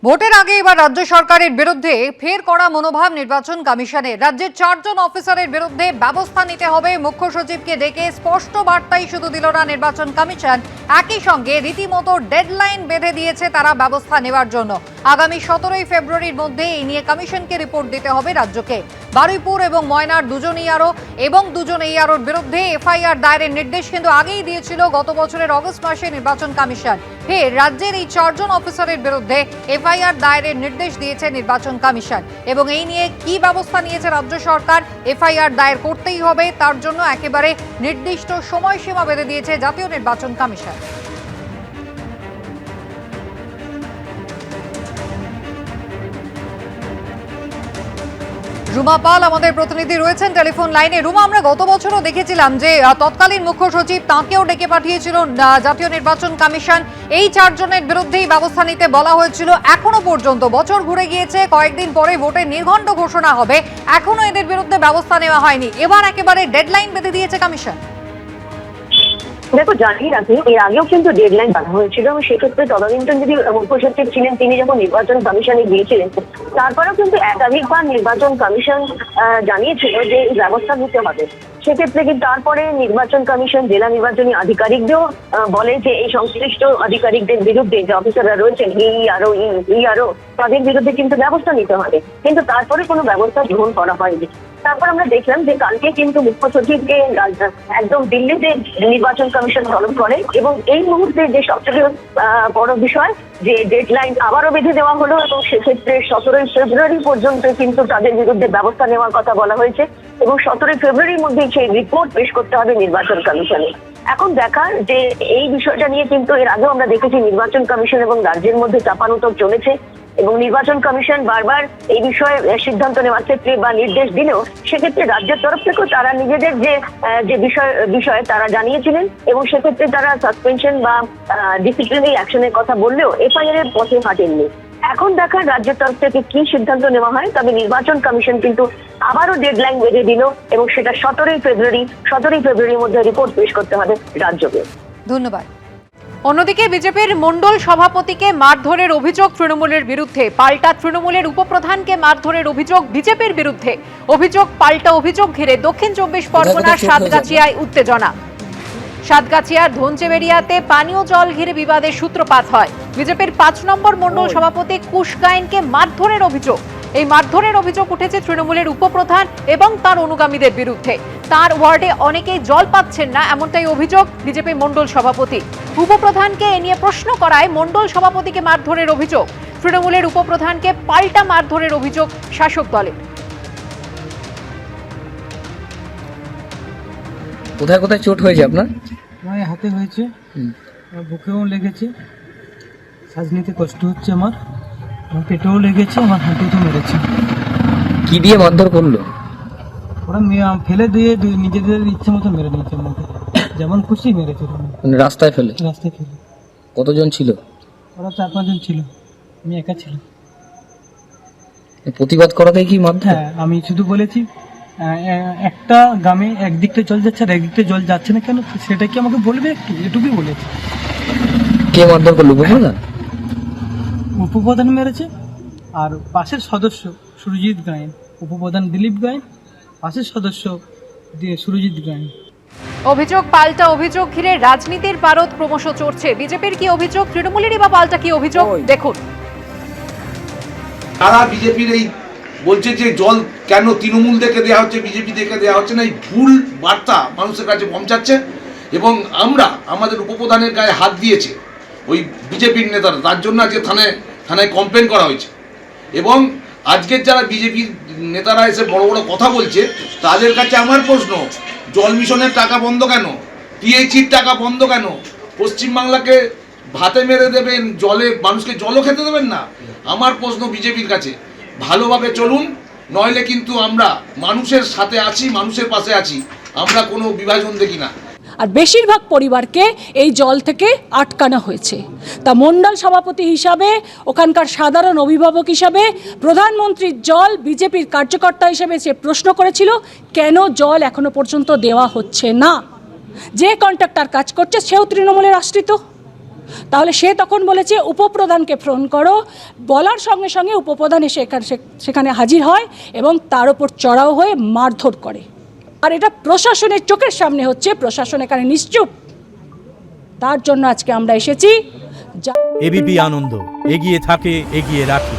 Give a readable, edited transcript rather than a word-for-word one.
ভোটের আগে এবার রাজ্য সরকারের বিরুদ্ধে ফের কড়া মনোভাব নির্বাচন কমিশনের। রাজ্যের 4 জন অফিসারের বিরুদ্ধে ব্যবস্থা নিতে হবে মুখ্য সচিবকে ডেকে স্পষ্ট বার্তাই শুধু দিল না নির্বাচন কমিশন, একই সঙ্গে রীতিমতো ডেডলাইন বেঁধে দিয়েছে তারা ব্যবস্থা নেওয়ার জন্য। আগামী 17ই ফেব্রুয়ারির মধ্যে এই নিয়ে কমিশনকে রিপোর্ট দিতে হবে রাজ্যকে। বারুইপুর এবং ময়নার দুজন ইআরওর বিরুদ্ধে এফআইআর দায়েরের নির্দেশ কিন্তু আগেই দিয়েছিল গত বছরের অগস্ট মাসে নির্বাচন কমিশন। ফের রাজ্যের এই 4 জন অফিসারের বিরুদ্ধে এফআইআর দায়েরের নির্দেশ দিয়েছে নির্বাচন কমিশন এবং এই নিয়ে কি ব্যবস্থা নিয়েছে রাজ্য সরকার? এফআইআর দায়ের করতেই হবে, তার জন্য একেবারে নির্দিষ্ট সময়সীমা বেঁধে দিয়েছে জাতীয় নির্বাচন কমিশন। রুমা পাল আমাদের প্রতিনিধি রয়েছেন টেলিফোন লাইনে। রুমা, আমরা গত বছরও দেখেছিলাম যে তৎকালীন মুখ্য সচিব তাঁকেও ডেকে পাঠিয়েছিল জাতীয় নির্বাচন কমিশন। এই 4 জনের বিরুদ্ধেই ব্যবস্থা নিতে বলা হয়েছিল। এখনো পর্যন্ত বছর ঘুরে গিয়েছে, কয়েকদিন পরে ভোটের নির্ঘণ্ট ঘোষণা হবে, এখনো এদের বিরুদ্ধে ব্যবস্থা নেওয়া হয়নি। এবার একেবারে ডেডলাইন বেঁধে দিয়েছে কমিশন। দেখো, জানিয়ে রাখি এর আগেও কিন্তু ডেডলাইন বাঁধা হয়েছিল এবং সেক্ষেত্রে তদানীন্তন যদি মুখ্য সচিব ছিলেন তিনি যখন নির্বাচন কমিশনে গিয়েছিলেন, তারপরেও কিন্তু একাধিকবার নির্বাচন কমিশন জানিয়েছিল যে এই ব্যবস্থা নিতে হবে। সেক্ষেত্রে কিন্তু তারপরে নির্বাচন কমিশন জেলা নির্বাচনী আধিকারিকদেরও বলে যে এই সংশ্লিষ্ট আধিকারিকদের বিরুদ্ধে যে অফিসাররা রয়েছেন ইআরও তাদের বিরুদ্ধে কিন্তু ব্যবস্থা নিতে হবে, কিন্তু তারপরে কোনো ব্যবস্থা গ্রহণ করা হয়নি। তারপর আমরা দেখলাম যে কালকে কিন্তু মুখ্য সচিবকে একদম দিল্লিতে নির্বাচন কমিশন তলব করে এবং এই মুহূর্তে যে সবচেয়ে বড় বিষয় যে ডেডলাইন আবারও বেঁধে দেওয়া হলো এবং সেক্ষেত্রে 17ই ফেব্রুয়ারি পর্যন্ত কিন্তু তাদের বিরুদ্ধে ব্যবস্থা নেওয়ার কথা বলা হয়েছে এবং 17ই ফেব্রুয়ারির মধ্যে সেই রিপোর্ট পেশ করতে হবে নির্বাচন কমিশনে। এখন দেখার যে এই বিষয়টা নিয়ে কিন্তু এর আগেও আমরা দেখেছি নির্বাচন কমিশন এবং রাজ্যের মধ্যে চাপানুতোর চলেছে এবং নির্বাচন কমিশন বারবার এই বিষয়ে সিদ্ধান্ত নেওয়ার ক্ষেত্রে বা নির্দেশ দিলেও সেক্ষেত্রে রাজ্যের তরফ থেকেও তারা নিজেদের যে বিষয়ে তারা জানিয়েছিলেন এবং সেক্ষেত্রে তারা সাসপেনশন বা ডিসিপ্লিনারি অ্যাকশনের কথা বললেও এফআইআর এর পথে হাঁটেননি। এখন দেখার রাজ্যের তরফ থেকে কি সিদ্ধান্ত নেওয়া হয়। তবে নির্বাচন কমিশন কিন্তু আবারও ডেডলাইন বেঁধে দিল এবং সেটা 17ই ফেব্রুয়ারির মধ্যে রিপোর্ট পেশ করতে হবে রাজ্যকে। ধন্যবাদ। অন্যদিকে বিজেপির মণ্ডল সভাপতিকে মারধরের অভিযোগ তৃণমূলের বিরুদ্ধে, পাল্টা তৃণমূলের উপপ্রধানকে মারধরের অভিযোগ বিজেপির বিরুদ্ধে। অভিযোগ পাল্টা অভিযোগ ঘিরে দক্ষিণ 24 পরগনার সাতগাছিয়ায় উত্তেজনা। সাতগাছিয়ার ধনচেবেড়িয়াতে পানীয় জল ঘিরে বিবাদের সূত্রপাত হয়। বিজেপির 5 নম্বর মণ্ডল সভাপতি কুশ গায়েনকে মারধরের অভিযোগ। এই মারধরের অভিযোগ উঠেছে তৃণমূলের উপপ্রধান এবং তার অনুগামীদের বিরুদ্ধে। তার ওয়ার্ডে অনেকেই জল পাচ্ছেন না, এমনটাই অভিযোগ বিজেপি মণ্ডল সভাপতি। উপপ্রধানকে এ নিয়ে প্রশ্ন করায় মণ্ডল সভাপতিকে মারধরের অভিযোগ। তৃণমূলের উপপ্রধানকে পাল্টা মারধরের অভিযোগ শাসক দলের। কোথায় কোথায় চোট হয়েছে আপনার? আমার হাতে হয়েছে, বুকেও লেগেছে, শ্বাস নিতে কষ্ট হচ্ছে আমার পেটেও লেগেছে, আমার হাঁটুতেও মেরেছে। কি দিয়ে মারধর করলো? ওরা ফেলে দিয়ে নিজেদের ইচ্ছে মতো মেরে নিয়েছে, আমাকে যেমন খুশি মেরেছে। মানে রাস্তায় ফেলে? রাস্তায় ফেলে। কতজন ছিল? ওরা 4-5 জন ছিল, আমি একা ছিলাম। প্রতিবাদ করাতে কি মারধর? হ্যাঁ, আমি শুধু বলেছি একটা গ্রামে একদিকটা জল যাচ্ছে আর একদিকটা জল যাচ্ছে না কেন, সেটা কি আমাকে বলবে একটু, এটুকুই বলেছি। কে মারধর করলো? উপপ্রধান? উপপ্রধান মেরেছে আর পাশের সদস্য সুরজিৎ গায়েন, উপপ্রধান দিলীপ গায়েন, পাশের সদস্য সুরজিৎ গায়েন। অভিযোগ পাল্টা অভিযোগ ঘিরে রাজনীতির পারদ ক্রমশ চড়ছে। বিজেপির কি অভিযোগ, তৃণমূলেরই বা পাল্টা কি অভিযোগ, দেখুন। তারা বিজেপির এই বলছে যে জল কেন তৃণমূল থেকে দেওয়া হচ্ছে, বিজেপি থেকে দেওয়া হচ্ছে না, এই ভুল বার্তা মানুষের কাছে পৌঁছাচ্ছে এবং আমরা আমাদের উপপ্রধানের গায়ে হাত দিয়েছে ওই বিজেপির নেতারা, তার জন্য আজকে থানায় কমপ্লেন করা হয়েছে এবং আজকের যারা বিজেপির নেতারা এসে বড় বড় কথা বলছে তাদের কাছে আমার প্রশ্ন, জল মিশনের টাকা বন্ধ কেন, টিএইচির টাকা বন্ধ কেন, পশ্চিমবাংলাকে ভাতে মেরে দেবেন, মানুষকে জলও খেতে দেবেন না। আমার প্রশ্ন বিজেপির কাছে, ভালোভাবে চলুন, নইলে কিন্তু আমরা মানুষের সাথে আছি, মানুষের পাশে আছি, আমরা কোনো বিভাজন দেখি না। আর বেশিরভাগ পরিবারকে এই জল থেকে আটকানো হয়েছে। তা মণ্ডল সভাপতি হিসাবে, ওখানকার সাধারণ অভিভাবক হিসাবে, প্রধানমন্ত্রীর জল বিজেপির কার্যকর্তা হিসেবে সে প্রশ্ন করেছিল কেন জল এখনো পর্যন্ত দেওয়া হচ্ছে না। যে কন্ট্রাক্টর কাজ করছে সেও তৃণমূলের আশ্রিত, তাহলে সে তখন বলেছে উপপ্রধানকে ফোন করো, বলার সঙ্গে সঙ্গে উপপ্রধান এসে সেখানে হাজির হয় এবং তার ওপর চড়াও হয়ে মারধর করে। আর এটা প্রশাসনের চোখের সামনে হচ্ছে, প্রশাসন এখানে নিশ্চুপ। তার জন্য আজকে আমরা এসেছি। এবিপি আনন্দ, এগিয়ে থাকে, এগিয়ে রাখে।